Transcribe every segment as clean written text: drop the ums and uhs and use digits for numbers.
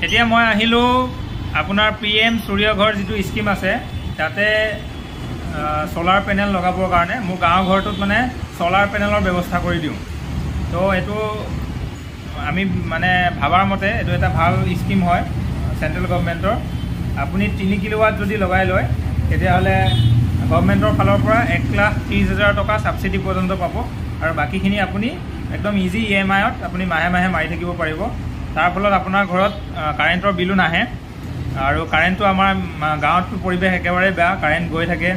এতিয়া মই আহিলোঁ আপোনাৰ PM সূৰ্যঘৰ যিটো স্কিম আছে তাতে সোলাৰ পেনেল লগাবৰ কাৰণে মোৰ গাঁও ঘৰটোত মানে সোলাৰ পেনেলৰ ব্যৱস্থা কৰি দিওঁ। তো এইটো আমি মানে ভাবাৰ মতে এইটো এটা ভাল স্কিম হয় চেন্ট্ৰেল গভৰ্ণমেণ্টৰ। আপুনি 3 কিলোৱাট যদি লগাই লয় তেতিয়াহ'লে গভৰ্ণমেণ্টৰ ফালৰ পৰা 1,30,000 টকা ছাবচিডি পৰ্যন্ত পাব আৰু বাকীখিনি আপুনি একদম ইজি EMI-ত আপুনি মাহে মাহে মাৰি থাকিব পাৰিব। তাৰ ফলত আপোনাৰ ঘৰত কাৰেণ্টৰ বিলো নাহে আৰু কাৰেণ্টটো আমাৰ গাঁৱতটো পৰিৱেশ একেবাৰে বেয়া, কাৰেণ্ট গৈ থাকে,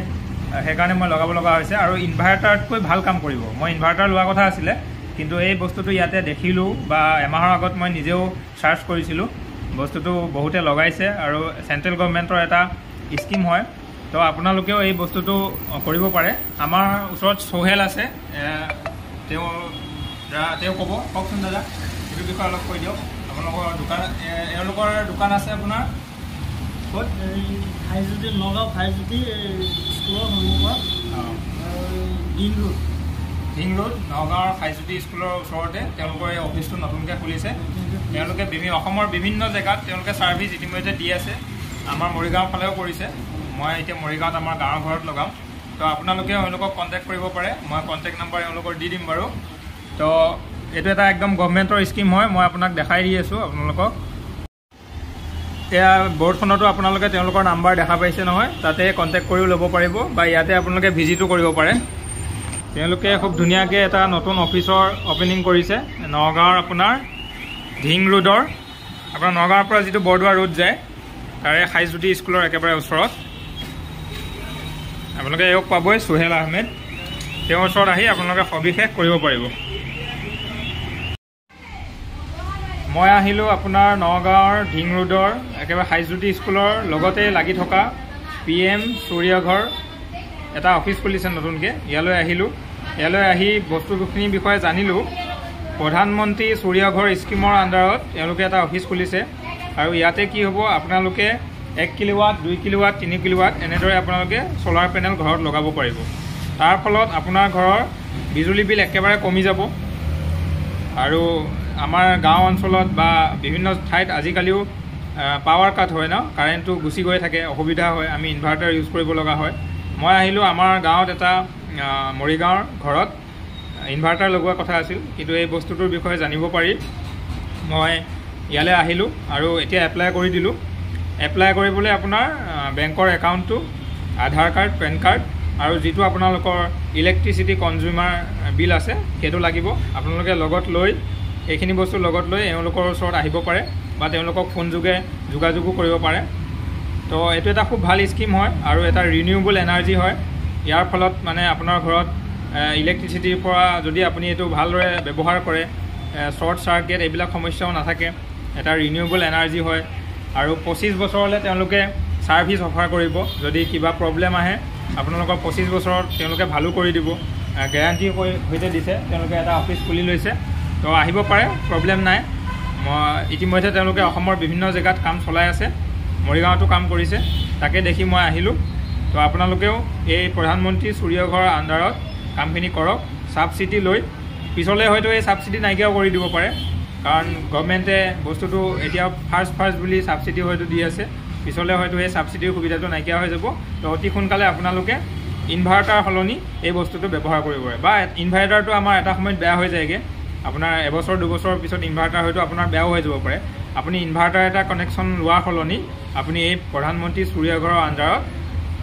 সেইকাৰণে মই লগাব লগা হৈছে। আৰু ইনভাৰ্টাৰতকৈ ভাল কাম কৰিব। মই ইনভাৰ্টাৰ লোৱা কথা আছিলে, কিন্তু এই বস্তুটো ইয়াতে দেখিলোঁ বা এমাহৰ আগত মই নিজেও চাৰ্চ কৰিছিলোঁ, বস্তুটো বহুতে লগাইছে আৰু চেন্ট্ৰেল গভৰ্ণমেণ্টৰ এটা স্কিম হয়। তো আপোনালোকেও এই বস্তুটো কৰিব পাৰে। আমাৰ ওচৰত সোহেল আছে, তেওঁ কওকচোন দাদা, এইটো বিষয়ে অলপ কৈ দিয়ক। আপোনালোকৰ দোকান, এওঁলোকৰ দোকান আছে আপোনাৰ ক'ত? ফাইজুতি, নগাঁও ফাইজুতি স্কুলৰ সন্মুখত, ৰিং ৰোড নগাঁৱৰ ফাইজুতি স্কুলৰ ওচৰতে তেওঁলোকৰ এই অফিচটো নতুনকৈ খুলিছে। তেওঁলোকে অসমৰ বিভিন্ন জেগাত তেওঁলোকে ছাৰ্ভিচ ইতিমধ্যে দি আছে। আমাৰ মৰিগাঁৱৰ ফালেও কৰিছে। মই এতিয়া মৰিগাঁৱত আমাৰ গাঁৱৰ ঘৰত লগাম। তো আপোনালোকে এওঁলোকক কণ্টেক্ট কৰিব পাৰে। মই কণ্টেক্ট নম্বৰ এওঁলোকৰ দি দিম বাৰু। তো এইটো এটা একদম গভৰ্ণমেণ্টৰ স্কিম হয়। মই আপোনাক দেখাই দি আছোঁ আপোনালোকক। এয়া বৰ্ডখনতো আপোনালোকে তেওঁলোকৰ নাম্বাৰ দেখা পাইছে নহয়, তাতে কণ্টেক্ট কৰিও ল'ব পাৰিব বা ইয়াতে আপোনালোকে ভিজিটো কৰিব পাৰে। তেওঁলোকে খুব ধুনীয়াকৈ এটা নতুন অফিচৰ অপেনিং কৰিছে নগাঁৱৰ আপোনাৰ ধিং ৰোডৰ, আপোনাৰ নগাঁৱৰ পৰা যিটো বৰদোৱা ৰোড যায় তাৰে ফাইজুতি স্কুলৰ একেবাৰে ওচৰত। আপোনালোকে এওক পাবই, সোহেল আহমেদ। তেওঁৰ ওচৰত আহি আপোনালোকে সবিশেষ কৰিব পাৰিব। মই আহিলোঁ আপোনাৰ নগাঁৱৰ ধিং ৰোডৰ একেবাৰে ফাইজুতি স্কুলৰ লগতে লাগি থকা PM সূৰ্যঘৰ এটা অফিচ খুলিছে নতুনকৈ। ইয়ালৈ আহিলোঁ। ইয়ালৈ আহি বস্তুখিনিৰ বিষয়ে জানিলোঁ। প্ৰধানমন্ত্ৰী সূৰ্যঘৰ স্কিমৰ আণ্ডাৰত তেওঁলোকে এটা অফিচ খুলিছে আৰু ইয়াতে কি হ'ব, আপোনালোকে 1 কিলোৱাট, 2 কিলোৱাট, 3 কিলোৱাট এনেদৰে আপোনালোকে সোলাৰ পেনেল ঘৰত লগাব পাৰিব। তাৰ ফলত আপোনাৰ ঘৰৰ বিজুলী বিল একেবাৰে কমি যাব। আৰু আমাৰ গাঁও অঞ্চলত বা বিভিন্ন ঠাইত আজিকালিও পাৱাৰ কাট হয় ন, কাৰেণ্টটো গুচি গৈ থাকে, অসুবিধা হয়, আমি ইনভাৰ্টাৰ ইউজ কৰিব লগা হয়। মই আহিলোঁ আমাৰ গাঁৱত এটা মৰিগাঁৱৰ ঘৰত ইনভাৰ্টাৰ লগোৱা কথা আছিল, কিন্তু এই বস্তুটোৰ বিষয়ে জানিব পাৰি মই ইয়ালৈ আহিলোঁ আৰু এতিয়া এপ্লাই কৰি দিলোঁ। এপ্লাই কৰিবলৈ আপোনাৰ বেংকৰ একাউণ্টটো, আধাৰ কাৰ্ড, পেন কাৰ্ড আৰু যিটো আপোনালোকৰ ইলেক্ট্ৰিচিটি কনজিউমাৰ বিল আছে সেইটো লাগিব। আপোনালোকে লগত লৈ এইখিনি বস্তু লগত লৈ এওঁলোকৰ ওচৰত আহিব পাৰে বা তেওঁলোকক ফোন যোগে যোগাযোগো কৰিব পাৰে। তো এইটো এটা খুব ভাল স্কিম হয় আৰু এটা ৰিনিউৱেবল এনাৰ্জি হয়। ইয়াৰ ফলত মানে আপোনাৰ ঘৰত ইলেক্ট্ৰিচিটিৰ পৰা যদি আপুনি এইটো ভালদৰে ব্যৱহাৰ কৰে, শ্বৰ্ট চাৰ্কিট এইবিলাক সমস্যাও নাথাকে। এটা ৰিনিউৱেবল এনাৰ্জি হয় আৰু 25 বছৰলৈ তেওঁলোকে ছাৰ্ভিচ অফাৰ কৰিব। যদি কিবা প্ৰব্লেম আহে আপোনালোকৰ 25 বছৰত তেওঁলোকে ভালো কৰি দিব, গেৰাণ্টি সৈতে দিছে। তেওঁলোকে এটা অফিচ খুলি লৈছে, তো আহিব পাৰে, প্ৰব্লেম নাই। ইতিমধ্যে তেওঁলোকে অসমৰ বিভিন্ন জেগাত কাম চলাই আছে, মৰিগাঁৱতো কাম কৰিছে, তাকে দেখি মই আহিলোঁ। তো আপোনালোকেও এই প্ৰধানমন্ত্ৰী সূৰ্যঘৰ আণ্ডাৰত কামখিনি কৰক, ছাবচিডি লৈ। পিছলৈ হয়তো এই ছাবচিডি নাইকিয়াও কৰি দিব পাৰে, কাৰণ গভৰ্ণমেণ্টে বস্তুটো এতিয়া ফাৰ্ষ্ট বুলি ছাবচিডি হয়তো দি আছে। পিছলৈ হয়তো এই ছাবচিডিৰ সুবিধাটো নাইকিয়া হৈ যাব। তো অতি সোনকালে আপোনালোকে ইনভাৰ্টাৰ সলনি এই বস্তুটো ব্যৱহাৰ কৰিব পাৰে। বা ইনভাৰ্টাৰটো আমাৰ এটা সময়ত বেয়া হৈ যায়গৈ, আপোনাৰ এবছৰ 2 বছৰৰ পিছত ইনভাৰ্টাৰ হয়তো আপোনাৰ বেয়াও হৈ যাব পাৰে। আপুনি ইনভাৰ্টাৰ এটা কানেকশ্যন লোৱাৰ সলনি আপুনি এই প্ৰধানমন্ত্ৰী সূৰ্যঘৰৰ আণ্ডাৰত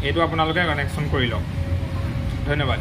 এইটো আপোনালোকে কানেকশ্যন কৰি লওক। ধন্যবাদ।